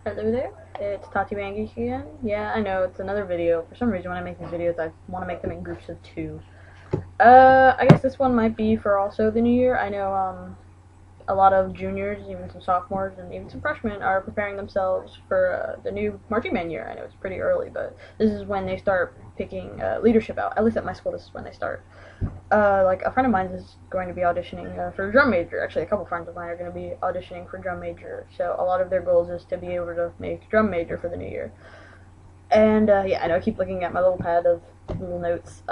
Hello there, it's Tati BandGeek again. Yeah, I know, it's another video. For some reason when I make these videos, I want to make them in groups of 2. I guess this one might be for also the new year. I know, a lot of juniors, even some sophomores, and even some freshmen are preparing themselves for the new marching band year. I know it's pretty early, but this is when they start picking leadership out. At least at my school, this is when they start. Like a friend of mine is going to be auditioning for a drum major. Actually, a couple friends of mine are going to be auditioning for drum major. So a lot of their goals is to be able to make drum major for the new year. And yeah, I know I keep looking at my little pad of little notes.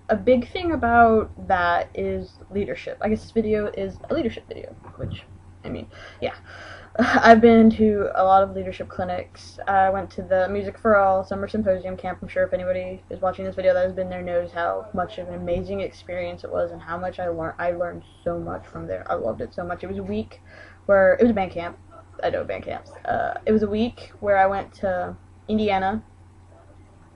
A big thing about that is leadership. I guess this video is a leadership video, which, I mean, yeah. I've been to a lot of leadership clinics. I went to the Music for All Summer Symposium camp. I'm sure if anybody is watching this video that has been there knows how much of an amazing experience it was and how much I learned. I learned so much from there. I loved it so much. It was a week where, it was a band camp. I know band camps. It was a week where I went to Indiana,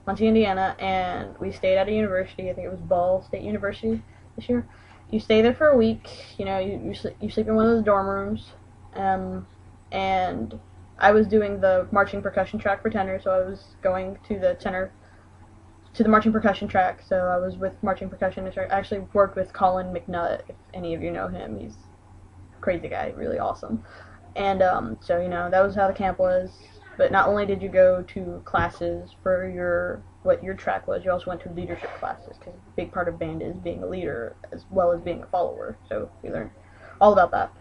Muncie, Indiana, and we stayed at a university. I think it was Ball State University this year. You stay there for a week. You know, you sleep in one of those dorm rooms. And I was doing the marching percussion track for tenor, so I was going to the marching percussion track. So I was with marching percussion. I actually worked with Colin McNutt, if any of you know him. He's a crazy guy, really awesome. And so you know, that was how the camp was. But not only did you go to classes for what your track was, you also went to leadership classes, because a big part of band is being a leader as well as being a follower. So we learned all about that.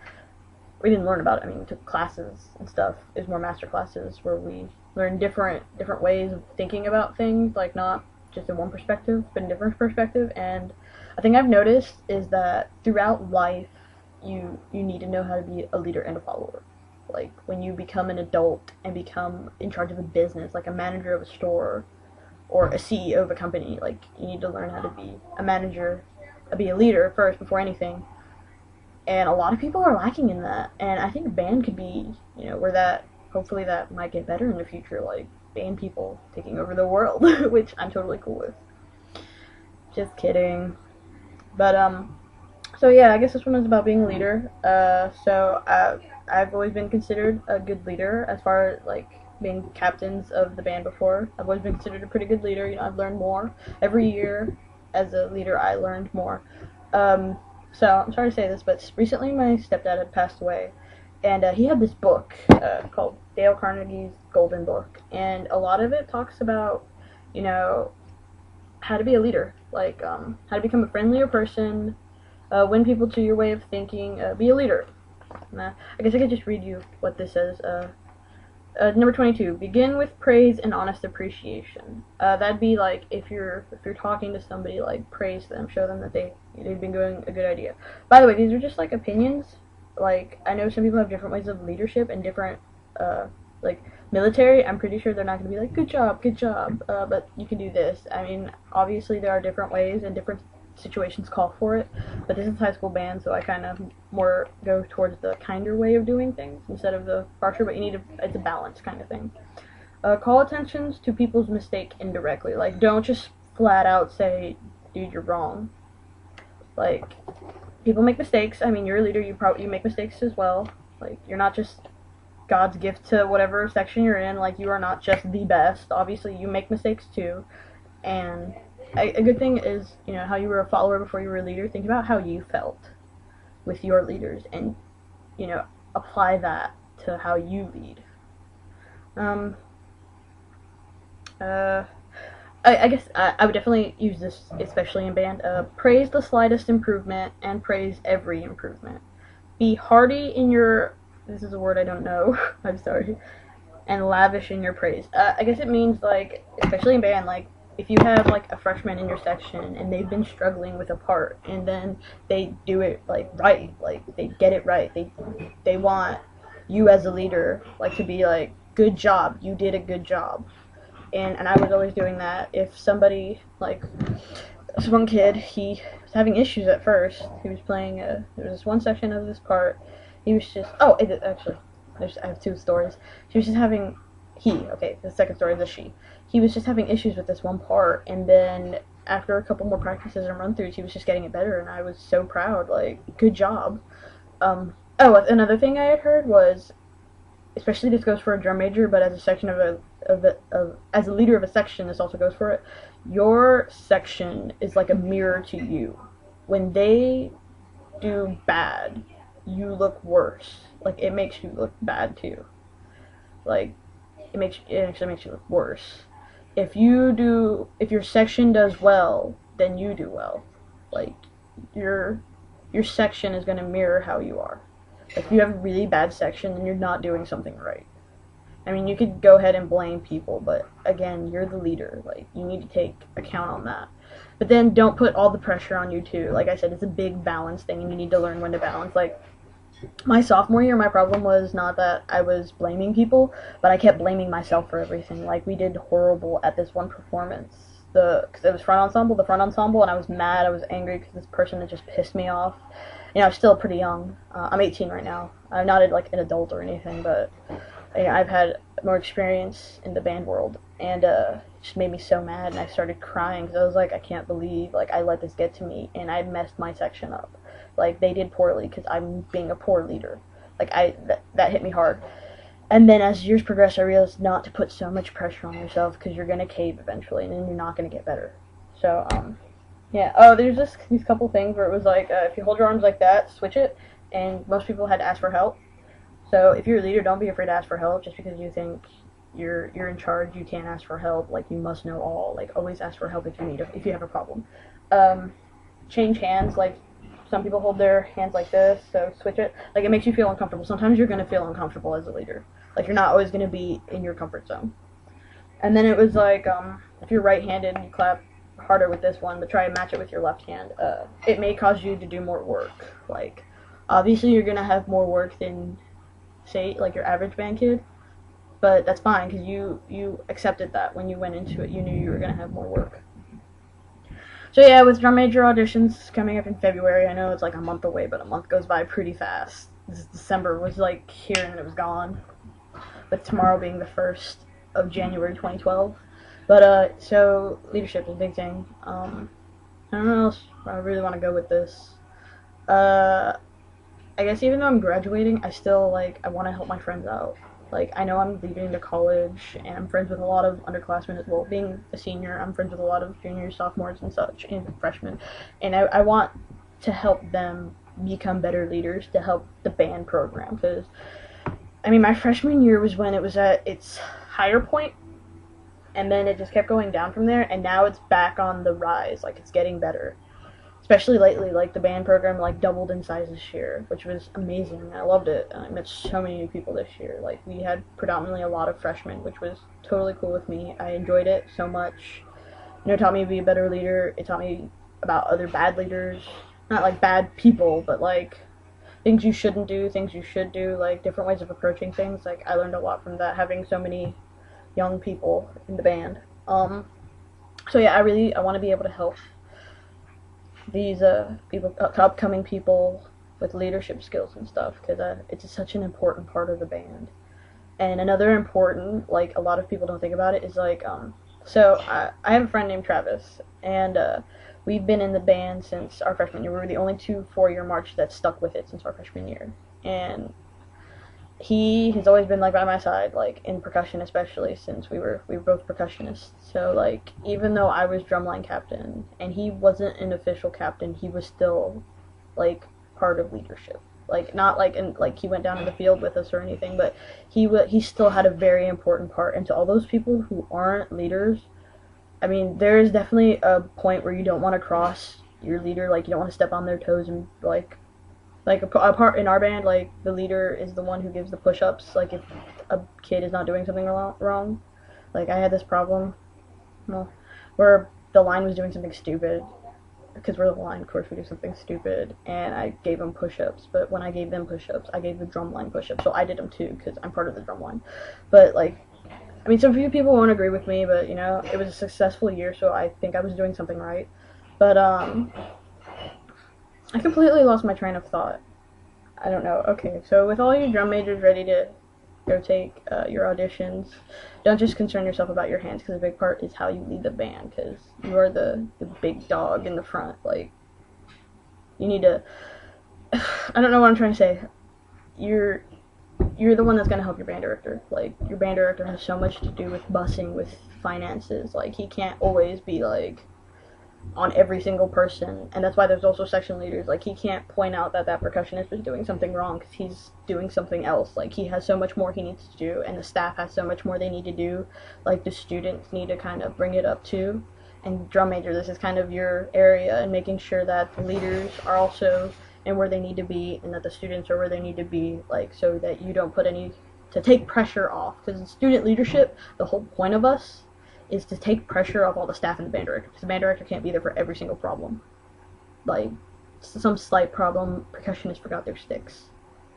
We didn't learn about it. I mean, we took classes and stuff. It was more master classes where we learned different ways of thinking about things, like not just in one perspective, but in different perspective. And a thing I've noticed is that throughout life, you need to know how to be a leader and a follower. Like when you become an adult and become in charge of a business, like a manager of a store or a CEO of a company, like you need to learn how to be a manager, be a leader first before anything. And a lot of people are lacking in that, and I think band could be, you know, where that, hopefully that might get better in the future, like band people taking over the world, which I'm totally cool with. Just kidding. But, so yeah, I guess this one is about being a leader. I've always been considered a good leader as far as, like, being captains of the band before. I've always been considered a pretty good leader. You know, I've learned more. Every year as a leader, I learned more. So, I'm sorry to say this, but recently my stepdad had passed away, and he had this book called Dale Carnegie's Golden Book, and a lot of it talks about, you know, how to be a leader, like how to become a friendlier person, win people to your way of thinking, be a leader. I guess I could just read you what this says. Number 22, begin with praise and honest appreciation. That'd be like if you're talking to somebody, like praise them, show them that they've been doing a good idea. By the way, these are just like opinions. Like I know some people have different ways of leadership and different like military. I'm pretty sure they're not gonna be like good job, but you can do this. I mean, obviously there are different ways and different situations call for it, but this is high school band, so I kind of more go towards the kinder way of doing things instead of the harsher, but it's a balance kind of thing. Call attentions to people's mistake indirectly. Like, don't just flat out say, dude, you're wrong. Like, people make mistakes. I mean, you're a leader, you make mistakes as well. Like, you're not just God's gift to whatever section you're in. Like, you are not just the best. Obviously, you make mistakes too, and a good thing is, you know, how you were a follower before you were a leader. Think about how you felt with your leaders and, you know, apply that to how you lead. I guess I would definitely use this, especially in band. Praise the slightest improvement and praise every improvement. Be hearty in your, this is a word I don't know, I'm sorry, and lavish in your praise. I guess it means, like, especially in band, like, if you have like a freshman in your section and they've been struggling with a part and then they do it like right, like they get it right, they want you as a leader like to be like, good job, you did a good job. And I was always doing that. If somebody, like this one kid, he was having issues at first. He was playing there was this one section of this part, he was just, actually I have 2 stories. She was just having, the second story is a she. He was just having issues with this one part, and then after a couple more practices and run-throughs, he was just getting it better, and I was so proud, like, good job. Another thing I had heard was especially this goes for a drum major, but as a section as a leader of a section, this also goes for it. Your section is like a mirror to you. When they do bad, you look worse. Like, it makes you look bad too. Like, it actually makes you look worse. If your section does well, then you do well. Like, your section is gonna mirror how you are. If you have a really bad section, then you're not doing something right. I mean, you could go ahead and blame people, but again, you're the leader. Like, you need to take account on that. But then don't put all the pressure on you too. Like I said, it's a big balance thing, and you need to learn when to balance. Like, my sophomore year, my problem was not that I was blaming people, but I kept blaming myself for everything. Like, we did horrible at this one performance. Because it was the front ensemble, and I was mad, I was angry because this person had just pissed me off. You know, I'm still pretty young. I'm 18 right now. I'm not like an adult or anything, but you know, I've had more experience in the band world, and it just made me so mad, and I started crying because I was like, I can't believe, like, I let this get to me, and I messed my section up. Like, they did poorly because I'm being a poor leader. Like, that hit me hard. And then as years progressed, I realized not to put so much pressure on yourself because you're going to cave eventually, and then you're not going to get better. So, yeah. Oh, there's just these couple things where it was like, if you hold your arms like that, switch it, and most people had to ask for help. So if you're a leader, don't be afraid to ask for help. Just because you think you're in charge, you can't ask for help. Like, you must know all. Like, always ask for help if you have a problem. Change hands. Like, some people hold their hands like this, so switch it. Like, it makes you feel uncomfortable. Sometimes you're going to feel uncomfortable as a leader. Like, you're not always going to be in your comfort zone. And then it was like, if you're right-handed, you clap harder with this one, but try and match it with your left hand. It may cause you to do more work. Like, obviously you're going to have more work than, say, like your average band kid, but that's fine because you accepted that when you went into it. You knew you were going to have more work. So yeah, with drum major auditions coming up in February, I know it's like a month away, but a month goes by pretty fast. This December was like here and it was gone, with tomorrow being the 1st of January 2012. But so leadership is a big thing. I don't know else I really want to go with this. I guess even though I'm graduating, I still, like, I want to help my friends out. Like, I know I'm leaving to college, and I'm friends with a lot of underclassmen as well. Being a senior, I'm friends with a lot of juniors, sophomores, and such, and freshmen. And I want to help them become better leaders, to help the band program. Because, I mean, my freshman year was when it was at its higher point, and then it just kept going down from there, and now it's back on the rise. Like, it's getting better. Especially lately, like, the band program, like, doubled in size this year, which was amazing. I loved it, and I met so many new people this year. Like, we had predominantly a lot of freshmen, which was totally cool with me. I enjoyed it so much. You know, it taught me to be a better leader. It taught me about other bad leaders. Not, like, bad people, but, like, things you shouldn't do, things you should do, like, different ways of approaching things. Like, I learned a lot from that, having so many young people in the band. So, yeah, I want to be able to help these upcoming people with leadership skills and stuff, because it's such an important part of the band. And another important, like, a lot of people don't think about it, is like, so I have a friend named Travis, and we've been in the band since our freshman year. We were the only 2 4-year marches that stuck with it since our freshman year, and he has always been, like, by my side, like, in percussion, especially since we were both percussionists. So, like, even though I was drumline captain and he wasn't an official captain, he was still, like, part of leadership. Like, not like he went down to the field with us or anything, but he still had a very important part. And to all those people who aren't leaders, I mean, there is definitely a point where you don't want to cross your leader. Like, you don't want to step on their toes, and like a part in our band, like, the leader is the one who gives the push-ups. Like, if a kid is not doing something wrong, like, I had this problem, well, where the line was doing something stupid, because we're the line, of course we do something stupid, and I gave them push-ups. But when I gave them push-ups, I gave the drum line push-ups, so I did them too, because I'm part of the drum line. But, like, I mean, some few people won't agree with me, but, you know, it was a successful year, so I think I was doing something right. But, I completely lost my train of thought. I don't know. Okay, so with all you drum majors ready to go take your auditions, don't just concern yourself about your hands, because a big part is how you lead the band, because you are the big dog in the front. Like, you need to, I don't know what I'm trying to say. You're you're the one that's gonna help your band director. Like, your band director has so much to do with busing, with finances. Like, he can't always be like on every single person, and that's why there's also section leaders. Like, he can't point out that that percussionist is doing something wrong because he's doing something else. Like, he has so much more he needs to do, and the staff has so much more they need to do. Like, the students need to kind of bring it up too. And drum major, this is kind of your area, and making sure that the leaders are also in where they need to be, and that the students are where they need to be, like, so that you don't put any, to take pressure off. Because in student leadership, the whole point of us is to take pressure off all the staff and the band director, because the band director can't be there for every single problem. Like, some slight problem, percussionists forgot their sticks.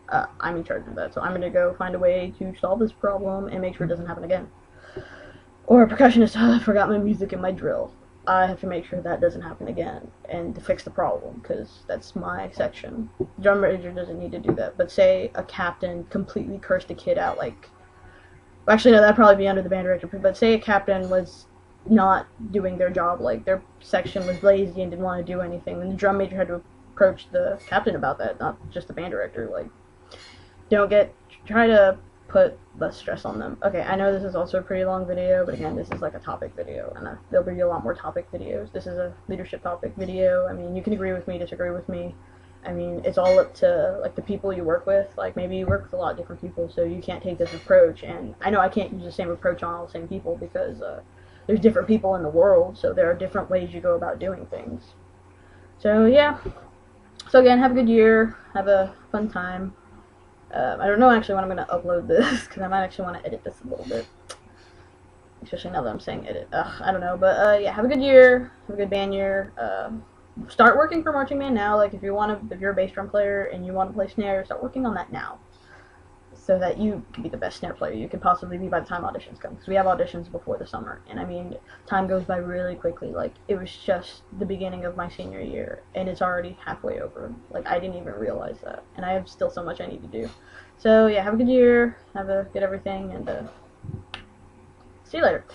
I'm in charge of that, so I'm gonna go find a way to solve this problem and make sure it doesn't happen again. Or a percussionist, I forgot my music and my drill. I have to make sure that doesn't happen again, and to fix the problem, because that's my section. Drum major doesn't need to do that, but say a captain completely cursed a kid out, like, actually, no, that'd probably be under the band director, but say a captain was not doing their job, like their section was lazy and didn't want to do anything, then the drum major had to approach the captain about that, not just the band director. Like, try to put less stress on them. Okay, I know this is also a pretty long video, but again, this is like a topic video, and there'll be a lot more topic videos. This is a leadership topic video. I mean, you can agree with me, disagree with me. I mean, it's all up to, like, the people you work with. Like, maybe you work with a lot of different people, so you can't take this approach. And I know I can't use the same approach on all the same people, because there's different people in the world, so there are different ways you go about doing things. So, yeah. So, again, have a good year. Have a fun time. I don't know actually when I'm going to upload this, because I might actually want to edit this a little bit. Especially now that I'm saying edit. I don't know. But, yeah, have a good year. Have a good band year. Start working for marching band now. Like, if you're a bass drum player and you want to play snare, start working on that now, so that you can be the best snare player you could possibly be by the time auditions come. Because we have auditions before the summer, and I mean, time goes by really quickly. Like, it was just the beginning of my senior year, and it's already halfway over. Like, I didn't even realize that, and I have still so much I need to do. So yeah, have a good year, have a good everything, and see you later.